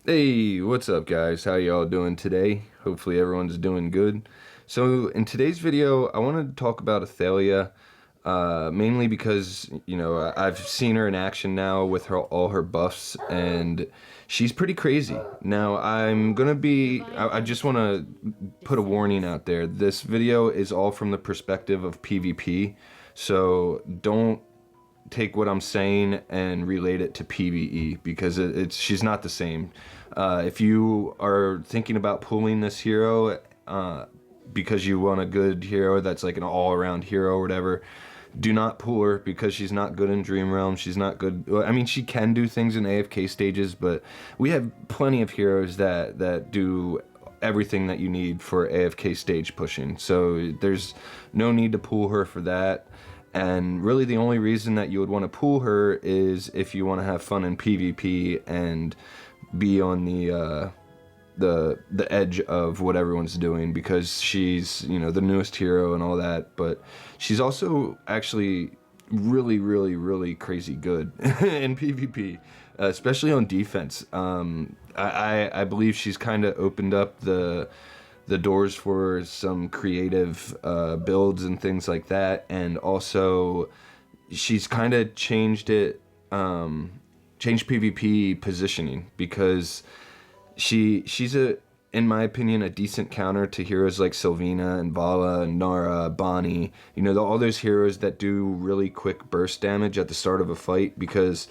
Hey, what's up guys? How y'all doing today? Hopefully everyone's doing good. So in today's video, I wanted to talk about Athalia, mainly because, I've seen her in action now with all her buffs, and she's pretty crazy. Now, I just want to put a warning out there. This video is all from the perspective of PvP, so don't take what I'm saying and relate it to PvE because she's not the same. If you are thinking about pulling this hero because you want a good hero that's like an all-around hero or whatever, do not pull her because she's not good in Dream Realm. She's not good. I mean, she can do things in AFK stages, but we have plenty of heroes that do everything that you need for AFK stage pushing. So there's no need to pull her for that. And really the only reason that you would want to pull her is if you want to have fun in PvP and be on the edge of what everyone's doing, because she's, the newest hero and all that, but she's also actually really crazy good in PvP, especially on defense. I believe she's kind of opened up the doors for some creative builds and things like that, and also she's kind of changed PvP positioning, because she's in my opinion, a decent counter to heroes like Sylvina and Vala and Nara, Bonnie, all those heroes that do really quick burst damage at the start of a fight, because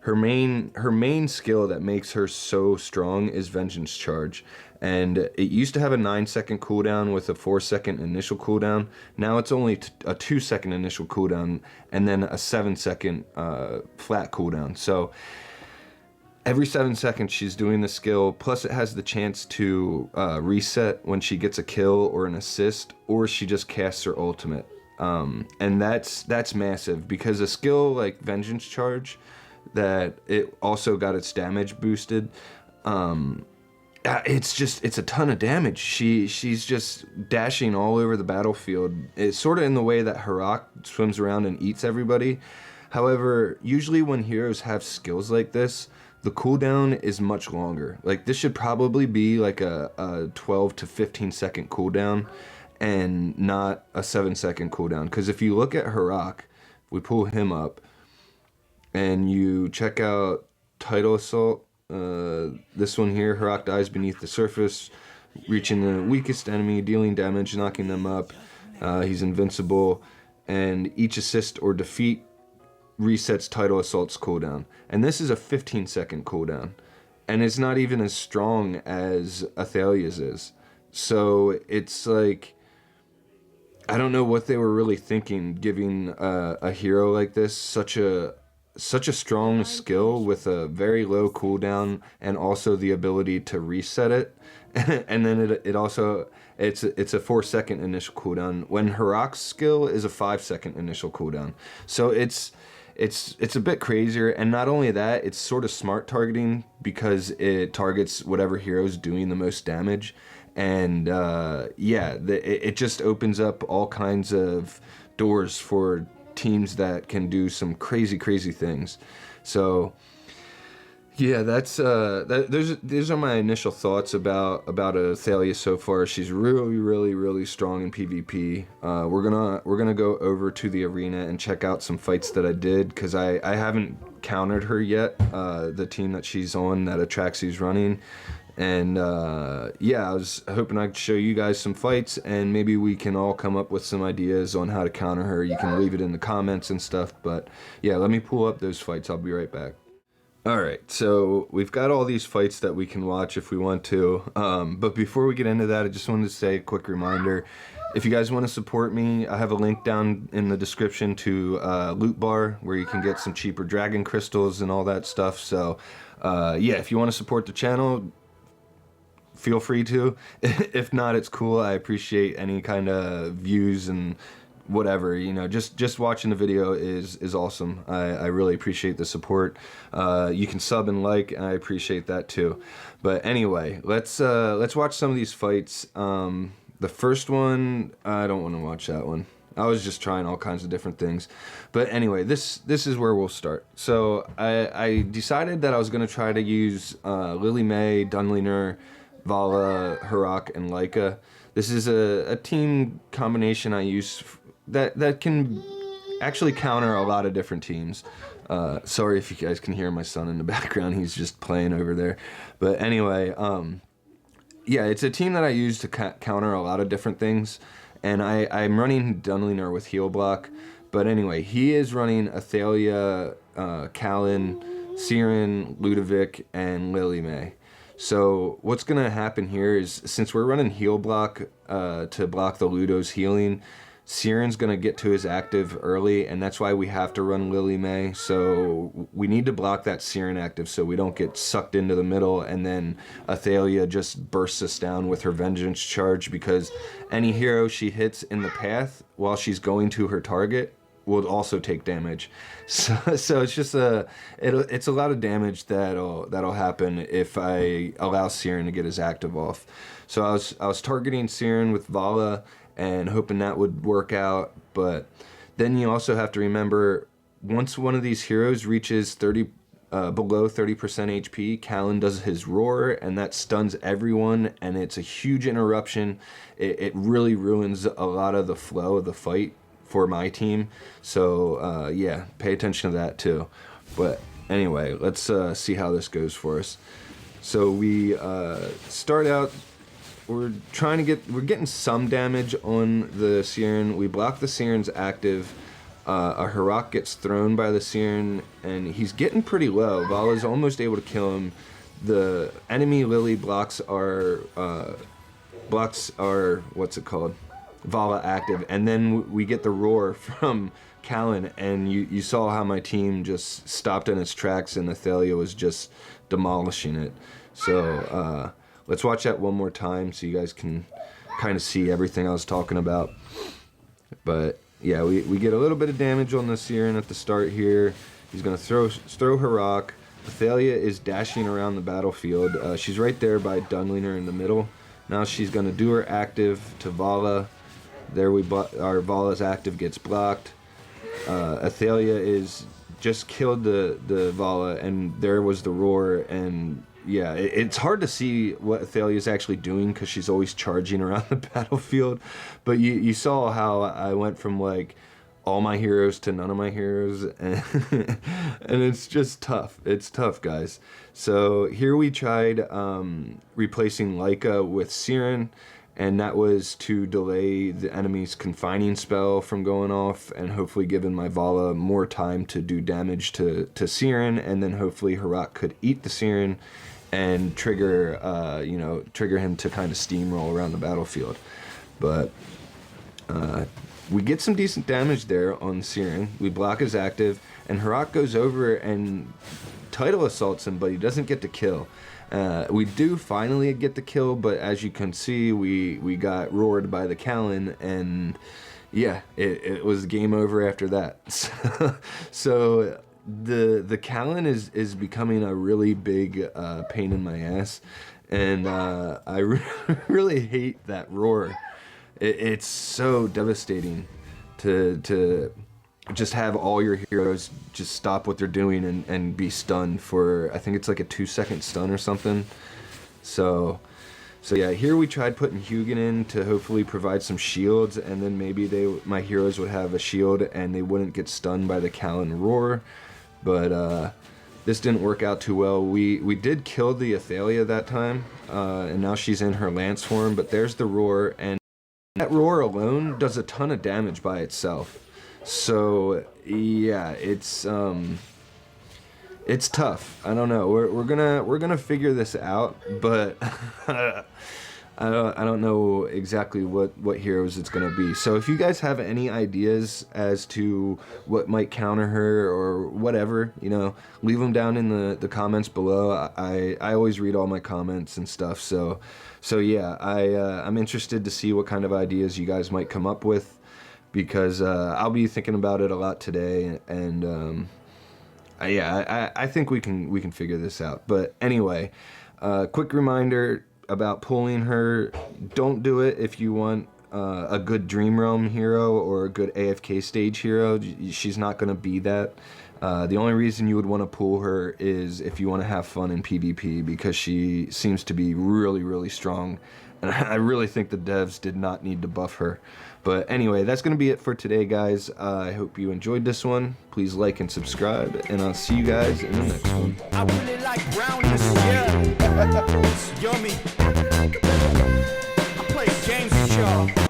her main skill that makes her so strong is Vengeance Charge. And it used to have a 9-second cooldown with a 4-second initial cooldown. Now it's only a 2-second initial cooldown and then a 7-second flat cooldown. So every 7 seconds she's doing the skill, plus it has the chance to reset when she gets a kill or an assist, or she just casts her ultimate. And that's massive, because a skill like Vengeance Charge, that it also got its damage boosted, it's a ton of damage. She's just dashing all over the battlefield. It's sort of in the way that Harak swims around and eats everybody. However, usually when heroes have skills like this, the cooldown is much longer. Like, this should probably be like a 12 to 15 second cooldown and not a 7-second cooldown. Because if you look at Harak, we pull him up and you check out Tidal Assault, this one here, Harak dies beneath the surface, reaching the weakest enemy, dealing damage, knocking them up. He's invincible, and each assist or defeat resets Tidal Assault's cooldown. And this is a 15-second cooldown, and it's not even as strong as Athalia's is. So it's like, I don't know what they were really thinking, giving a hero like this such a strong skill with a very low cooldown, and also the ability to reset it. And then it also, it's a 4-second initial cooldown, when Harak's skill is a 5-second initial cooldown. So it's a bit crazier. And not only that, it's sort of smart targeting, because it targets whatever hero's doing the most damage. And it just opens up all kinds of doors for teams that can do some crazy things. So yeah, that's those are my initial thoughts about Athalia so far. She's really strong in PvP. We're gonna go over to the arena and check out some fights that I did, because I haven't countered her yet, the team that she's on, that Atraxi's running. And I was hoping I could show you guys some fights, and maybe we can all come up with some ideas on how to counter her. You can leave it in the comments and stuff, but yeah, let me pull up those fights. I'll be right back. Alright, so we've got all these fights that we can watch if we want to, but before we get into that, I just wanted to say a quick reminder. If you guys want to support me, I have a link down in the description to Loot Bar, where you can get some cheaper dragon crystals and all that stuff. So if you want to support the channel, feel free to. If not, it's cool. I appreciate any kind of views and whatever, just watching the video is awesome. I really appreciate the support. You can sub and like, and I appreciate that too. But anyway, let's watch some of these fights. The first one, I don't want to watch that one. I was just trying all kinds of different things. But anyway, this is where we'll start. So I decided that I was going to try to use Lily May, Dunliner, Vala, Harak, and Leica. This is a team combination I use that can actually counter a lot of different teams. Sorry if you guys can hear my son in the background. He's just playing over there. But anyway, yeah, it's a team that I use to counter a lot of different things. And I'm running Dunliner with heal block. But anyway, he is running ATHALIA, Callan, Siren, Ludovic, and Lily May. So what's going to happen here is, since we're running heal block to block the Ludo's healing, Siren's going to get to his active early, and that's why we have to run Lily May. So we need to block that Siren active so we don't get sucked into the middle, and then ATHALIA just bursts us down with her Vengeance charge, because any hero she hits in the path while she's going to her target will also take damage. So it's just it's a lot of damage that'll happen if I allow Siren to get his active off. So I was targeting Siren with Vala and hoping that would work out, but then you also have to remember, once one of these heroes reaches below 30% HP, Callan does his roar, and that stuns everyone, and it's a huge interruption. It really ruins a lot of the flow of the fight for my team. So yeah, pay attention to that too. But anyway, let's see how this goes for us. So we start out, we're getting some damage on the Siren. We block the Siren's active. A Harak gets thrown by the Siren, and he's getting pretty low. Vala's almost able to kill him. The enemy Lily blocks our what's it called? Vala active, and then we get the roar from Callan, and you saw how my team just stopped in its tracks, and ATHALIA was just demolishing it. So let's watch that one more time so you guys can kind of see everything I was talking about. But yeah, we get a little bit of damage on the Siren at the start here. He's gonna throw Harak. ATHALIA is dashing around the battlefield. She's right there by Dunliner in the middle. Now she's gonna do her active to Vala. There our Vala's active gets blocked. ATHALIA is just killed the Vala, and there was the roar. And yeah, it's hard to see what ATHALIA is actually doing because she's always charging around the battlefield. But you saw how I went from like all my heroes to none of my heroes, and, and it's just tough. It's tough, guys. So here we tried replacing Leica with Siren, and that was to delay the enemy's confining spell from going off, and hopefully giving my Vala more time to do damage to Siren, and then hopefully Harak could eat the Siren and trigger him to kind of steamroll around the battlefield. But we get some decent damage there on Siren. We block his active, and Harak goes over and title assaults him, but he doesn't get the kill. We do finally get the kill, but as you can see, we got roared by the Callan, and yeah, it was game over after that. So the Callan is becoming a really big pain in my ass, and I really hate that roar. It's so devastating to just have all your heroes just stop what they're doing and be stunned for, I think it's like a 2-second stun or something. So yeah, here we tried putting Hugin in to hopefully provide some shields, and then maybe my heroes would have a shield and they wouldn't get stunned by the Callan roar. But this didn't work out too well. We did kill the ATHALIA that time, and now she's in her Lance form, but there's the roar, and that roar alone does a ton of damage by itself. So yeah, it's tough. I don't know. We're gonna figure this out, but I don't know exactly what heroes it's gonna be. So if you guys have any ideas as to what might counter her or whatever, leave them down in the comments below. I always read all my comments and stuff. So yeah, I'm interested to see what kind of ideas you guys might come up with, because I'll be thinking about it a lot today, and I think we can figure this out. But anyway, quick reminder about pulling her: don't do it if you want a good Dream Realm hero or a good AFK stage hero. She's not going to be that. The only reason you would want to pull her is if you want to have fun in PvP, because she seems to be really, really strong. And I really think the devs did not need to buff her. But anyway, that's going to be it for today, guys. I hope you enjoyed this one. Please like and subscribe, and I'll see you guys in the next one. I really like brownness, yeah. It's yummy. I play games with y'all.